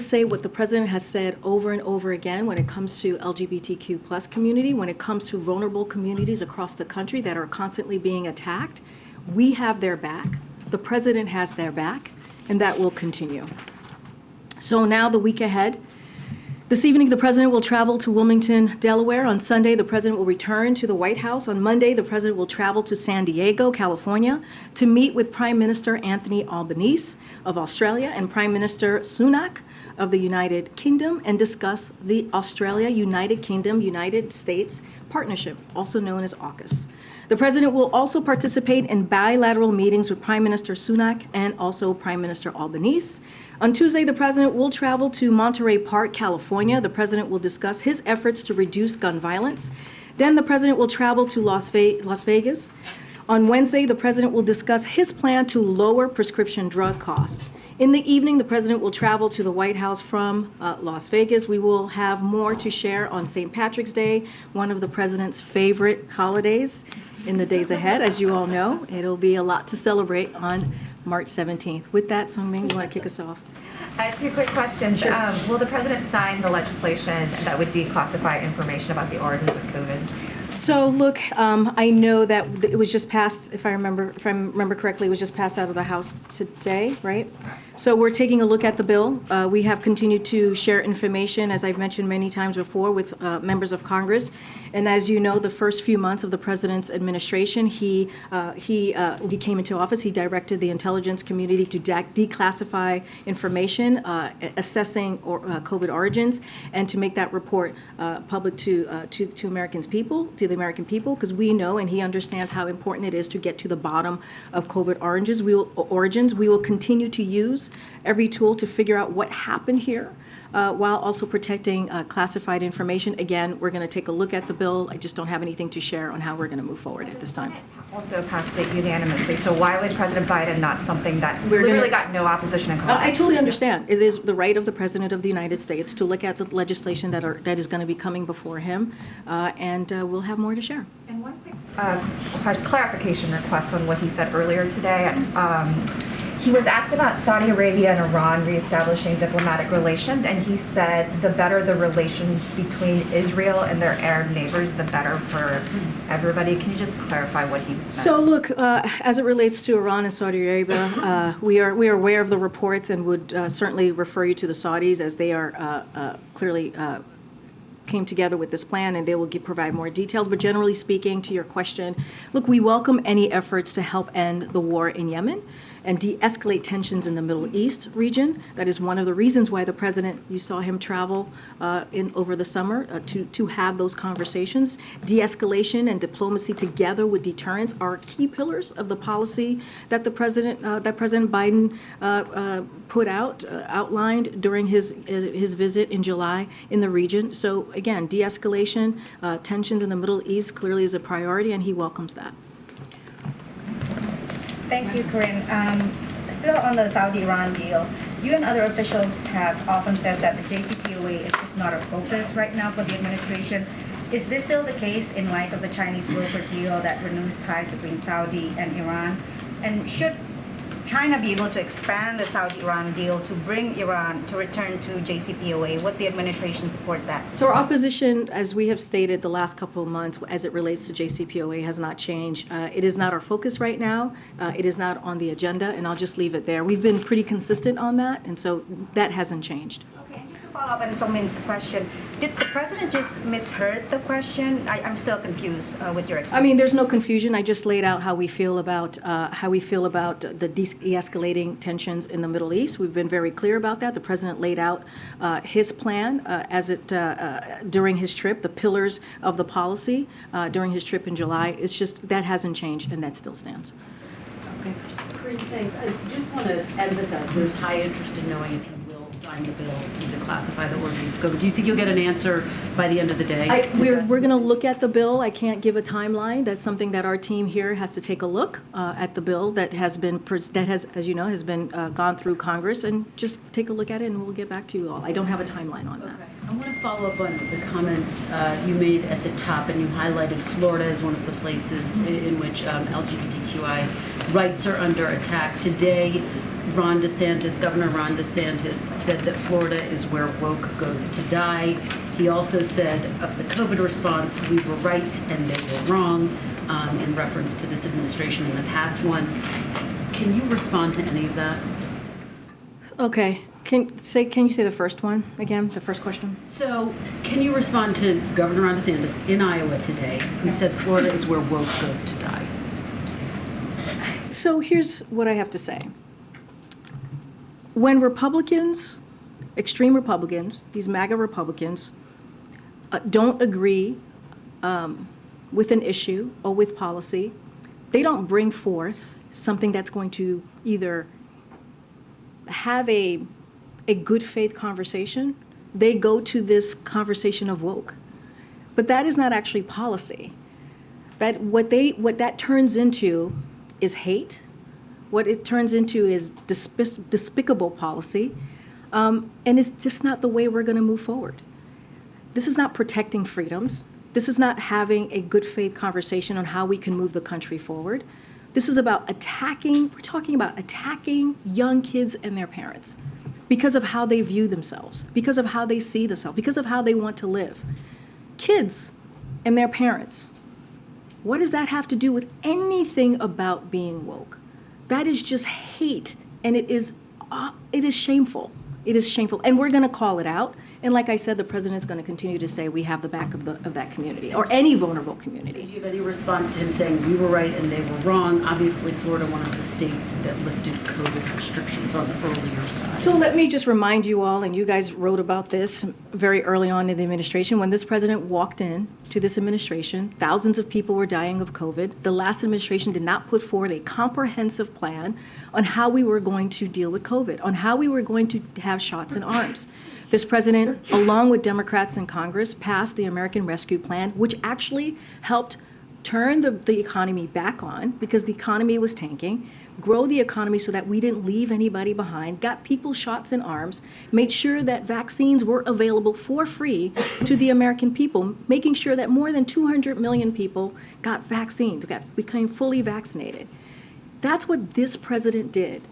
say what the president has said over and over again when it comes to LGBTQ plus community, when it comes to vulnerable communities across the country that are constantly being attacked. We have their back. The president has their back, and that will continue. So now the week ahead. This evening, the president will travel to Wilmington, Delaware. On Sunday, the president will return to the White House. On Monday, the president will travel to San Diego, California, to meet with Prime Minister Anthony Albanese of Australia and Prime Minister Sunak of the United Kingdom and discuss the Australia-United Kingdom-United States Partnership, also known as AUKUS. The president will also participate in bilateral meetings with Prime Minister Sunak and also Prime Minister Albanese. On Tuesday, the president will travel to Monterey Park, California. The president will discuss his efforts to reduce gun violence. Then the president will travel to Las Vegas. On Wednesday, the president will discuss his plan to lower prescription drug costs. In the evening, the president will travel to the White House from Las Vegas. We will have more to share on St. Patrick's Day, one of the president's favorite holidays in the days ahead, as you all know. It'll be a lot to celebrate on March 17th. With that, Sungmin, you want to kick us off? Two quick questions. Sure. Will the president sign the legislation that would declassify information about the origins of COVID? So look, I know that it was just passed, if I remember correctly, it was just passed out of the House today, right? So we're taking a look at the bill. We have continued to share information, as I've mentioned many times before, with members of Congress. And as you know, the first few months of the president's administration, he came into office. He directed the intelligence community to declassify information, assessing COVID origins, and to make that report public to the American people, because we know and he understands how important it is to get to the bottom of COVID origins. We will continue to use every tool to figure out what happened here. while also protecting classified information. Again, we're going to take a look at the bill. I just don't have anything to share on how we're going to move forward at this time. Also passed it unanimously. So why would President Biden not something that We're literally gonna- got no opposition in Congress? I totally understand. It is the right of the President of the United States to look at the legislation that is going to be coming before him, and we'll have more to share. And one quick clarification request on what he said earlier today. He was asked about Saudi Arabia and Iran reestablishing diplomatic relations, and he said the better the relations between Israel and their Arab neighbors, the better for everybody. Can you just clarify what he meant? So look, as it relates to Iran and Saudi Arabia, we are aware of the reports and would certainly refer you to the Saudis, as they are clearly came together with this plan, and they will provide more details. But generally speaking, to your question, look, we welcome any efforts to help end the war in Yemen and de-escalate tensions in the Middle East region. That is one of the reasons why the president, you saw him travel over the summer to have those conversations. De-escalation and diplomacy together with deterrence are key pillars of the policy that President Biden outlined during his visit in July in the region. So again, de-escalation, tensions in the Middle East clearly is a priority, and he welcomes that. Thank you, Karine. Still on the Saudi-Iran deal, you and other officials have often said that the JCPOA is just not a focus right now for the administration. Is this still the case in light of the Chinese broker deal that renews ties between Saudi and Iran? And should China be able to expand the Saudi-Iran deal to bring Iran to return to JCPOA? Would the administration support that? So our opposition, as we have stated the last couple of months, as it relates to JCPOA, has not changed. It is not our focus right now. It is not on the agenda, and I'll just leave it there. We've been pretty consistent on that, and so that hasn't changed. Okay, just to follow up on Somin's question, did the president just misheard the question? I'm still confused with your explanation. I mean, there's no confusion. I just laid out how we feel about the de-escalating tensions in the Middle East. We've been very clear about that. The president laid out his plan during his trip, the pillars of the policy during his trip in July. It's just that hasn't changed, and that still stands. Okay. Great, thanks. I just want to emphasize there's high interest in knowing if you will sign the bill to declassify the order of government. Do you think you'll get an answer by the end of the day? We're going to look at the bill. I can't give a timeline. That's something that our team here has to take a look at the bill that has, as you know, has been gone through Congress, and just take a look at it, and we'll get back to you all. I don't have a timeline on that. Okay. I want to follow up on the comments you made at the top, and you highlighted Florida as one of the places in which LGBTQI rights are under attack. Today, Governor Ron DeSantis said that Florida is where woke goes to die. He also said of the COVID response, we were right and they were wrong, in reference to this administration and the past one. Can you respond to any of that? Okay. Can you say the first one again, the first question? So, can you respond to Governor Ron DeSantis in Iowa today, who said Florida is where woke goes to die? So here's what I have to say. When Republicans, extreme Republicans, these MAGA Republicans, don't agree with an issue or with policy, they don't bring forth something that's going to either have a good faith conversation. They go to this conversation of woke. But that is not actually policy. What that turns into is hate. What it turns into is despicable policy. And it's just not the way we're going to move forward. This is not protecting freedoms. This is not having a good faith conversation on how we can move the country forward. This is about we're talking about attacking young kids and their parents because of how they view themselves, because of how they see themselves, because of how they want to live. Kids and their parents. What does that have to do with anything about being woke? That is just hate, and it is shameful. It is shameful, and we're going to call it out. And like I said, the president is going to continue to say we have the back of that community, or any vulnerable community. Did you have any response to him saying we were right and they were wrong? Obviously, Florida, one of the states that lifted COVID restrictions on the earlier side. So let me just remind you all, and you guys wrote about this very early on in the administration, when this president walked in to this administration, thousands of people were dying of COVID. The last administration did not put forward a comprehensive plan on how we were going to deal with COVID, on how we were going to have shots in arms. This president, along with Democrats in Congress, passed the American Rescue Plan, which actually helped turn the economy back on because the economy was tanking, grow the economy so that we didn't leave anybody behind, got people shots in arms, made sure that vaccines were available for free to the American people, making sure that more than 200 million people got vaccines, became fully vaccinated. That's what this president did.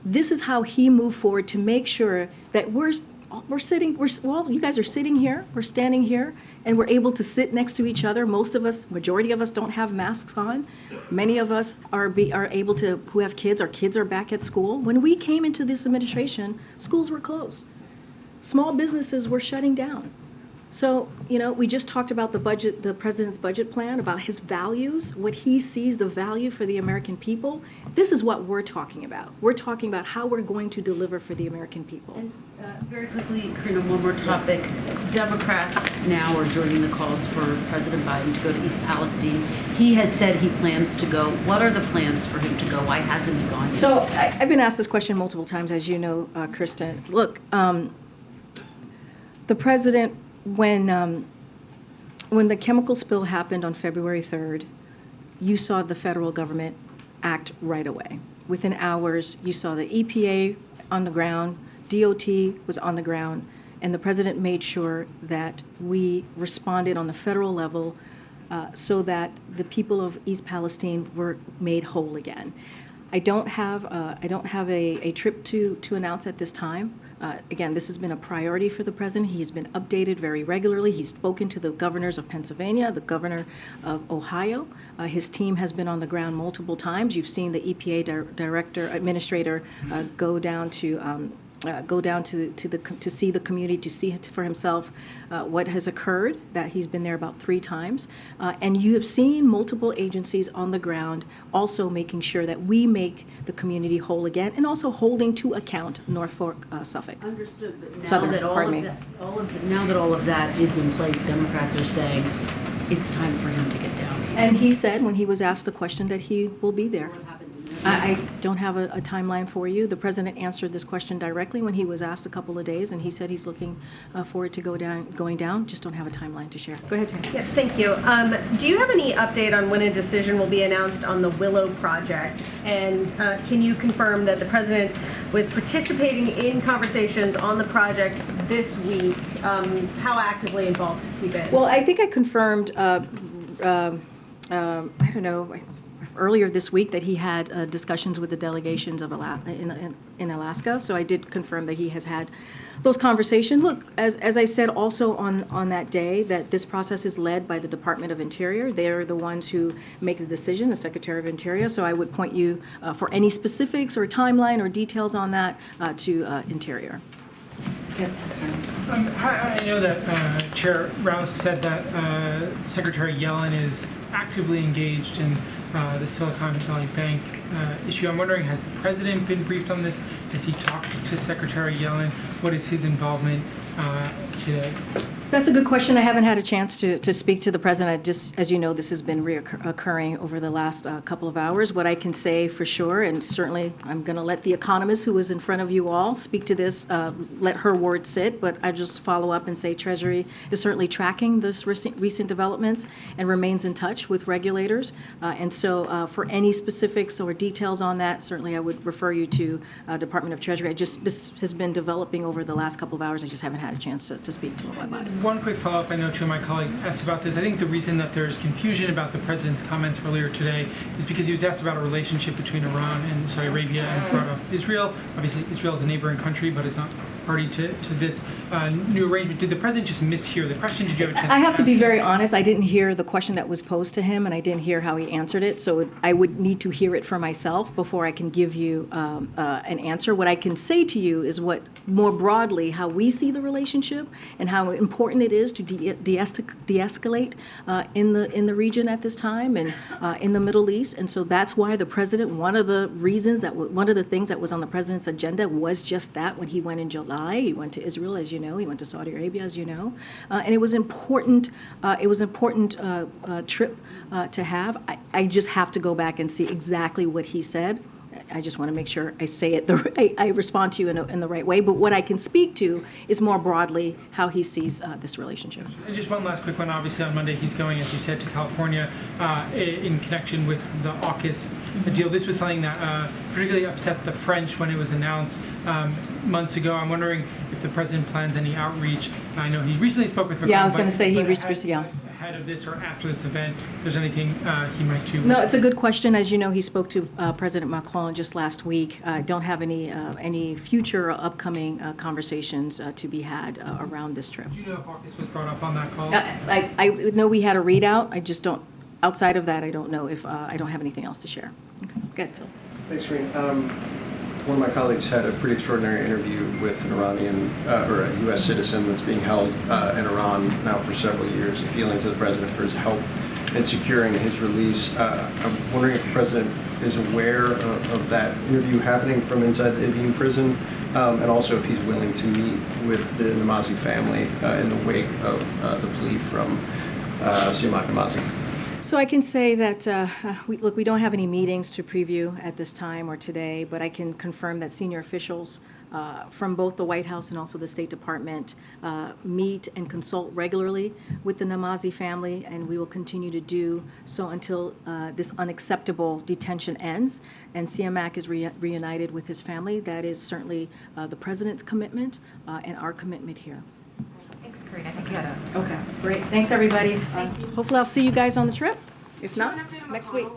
This is how he moved forward to make sure that you guys are sitting here, we're standing here, and we're able to sit next to each other. Most of us, majority of us don't have masks on. Many of us are able to, who have kids, our kids are back at school. When we came into this administration, schools were closed. Small businesses were shutting down. So, we just talked about the budget, the president's budget plan, about his values, what he sees the value for the American people. This is what we're talking about. We're talking about how we're going to deliver for the American people. And very quickly, Karine, one more topic. Democrats now are joining the calls for President Biden to go to East Palestine. He has said he plans to go. What are the plans for him to go? Why hasn't he gone yet? So I've been asked this question multiple times, as you know, Kristen. Look, the president, when the chemical spill happened on February 3rd, you saw the federal government act right away. Within hours, you saw the EPA on the ground, DOT was on the ground, and the president made sure that we responded on the federal level so that the people of East Palestine were made whole again. I don't have a trip to announce at this time. Again, this has been a priority for the president. He's been updated very regularly. He's spoken to the governors of Pennsylvania, the governor of Ohio. His team has been on the ground multiple times. You've seen the EPA administrator go down to see the community, to see it for himself what has occurred, that he's been there about 3 times. And you have seen multiple agencies on the ground also making sure that we make the community whole again, and also holding to account Norfolk, Suffolk. Understood, but now Southern, that now that all of that is in place, Democrats are saying it's time for him to get down. And he said, when he was asked the question, that he will be there. I don't have a timeline for you. The president answered this question directly when he was asked a couple of days, and he said he's looking forward to going down. Just don't have a timeline to share. Go ahead, Tam. Yeah, thank you. Do you have any update on when a decision will be announced on the Willow project? And can you confirm that the president was participating in conversations on the project this week? How actively involved has he been? Well, I think I confirmed, I don't know, earlier this week that he had discussions with the delegations of in Alaska. So I did confirm that he has had those conversations. Look, as I said also on that day, that this process is led by the Department of Interior. They're the ones who make the decision, the Secretary of Interior. So I would point you for any specifics or timeline or details on that to Interior. I know that Chair Rouse said that Secretary Yellen is actively engaged in the Silicon Valley Bank issue. I'm wondering, has the president been briefed on this? Has he talked to Secretary Yellen? What is his involvement today? That's a good question. I haven't had a chance to speak to the president. Just as you know, this has been reoccurring over the last couple of hours. What I can say for sure, and certainly I'm going to let the economist who is in front of you all speak to this, let her word sit, but I just follow up and say Treasury is certainly tracking this recent developments and remains in touch with regulators. And so for any specifics or details on that, certainly I would refer you to Department of Treasury. This has been developing over the last couple of hours. I just haven't had a chance to speak to him about it. One quick follow-up. I know two of my colleagues asked about this. I think the reason that there's confusion about the president's comments earlier today is because he was asked about a relationship between Iran and Saudi Arabia and brought up Israel. Obviously, Israel is a neighboring country, but it's not party to this new arrangement. Did the president just mishear the question? Did you have a chance I have to be very honest. I didn't hear the question that was posed to him, and I didn't hear how he answered it. So I would need to hear it for myself before I can give you an answer. What I can say to you is what, more broadly, how we see the relationship and how important it is to de-escalate in the region at this time and in the Middle East. And so that's why the president, one of the things that was on the president's agenda was just that. When he went in July, he went to Israel, as you know, he went to Saudi Arabia, as you know, and it was important. It was important trip to have. I just have to go back and see exactly what he said. I just want to make sure I say it, I respond to you in the right way. But what I can speak to is more broadly how he sees this relationship. And just one last quick one. Obviously, on Monday, he's going, as you said, to California in connection with the AUKUS deal. This was something that particularly upset the French when it was announced months ago. I'm wondering if the president plans any outreach. I know he recently spoke with Macron. Yeah, I was going to say he recently, ahead of this or after this event, if there's anything he might do. No, it's a good question. As you know, he spoke to President Macron just last week. Don't have any future or upcoming conversations to be had around this trip. Do you know if AUKUS was brought up on that call? I know we had a readout. I just don't, outside of that, I don't know if, I don't have anything else to share. Okay, good, Phil. Thanks, Karine. One of my colleagues had a pretty extraordinary interview with an Iranian or a U.S. citizen that's being held in Iran now for several years, appealing to the president for his help in securing his release. I'm wondering if the president is aware of that interview happening from inside the Evin prison, and also if he's willing to meet with the Namazi family in the wake of the plea from Siamak Namazi. So I can say that, we don't have any meetings to preview at this time or today, but I can confirm that senior officials from both the White House and also the State Department meet and consult regularly with the Namazi family, and we will continue to do so until this unacceptable detention ends and Siamak is reunited with his family. That is certainly the president's commitment and our commitment here. Thanks, Karine. I think you had a... Okay, great. Thanks, everybody. Hopefully I'll see you guys on the trip. If not, next week.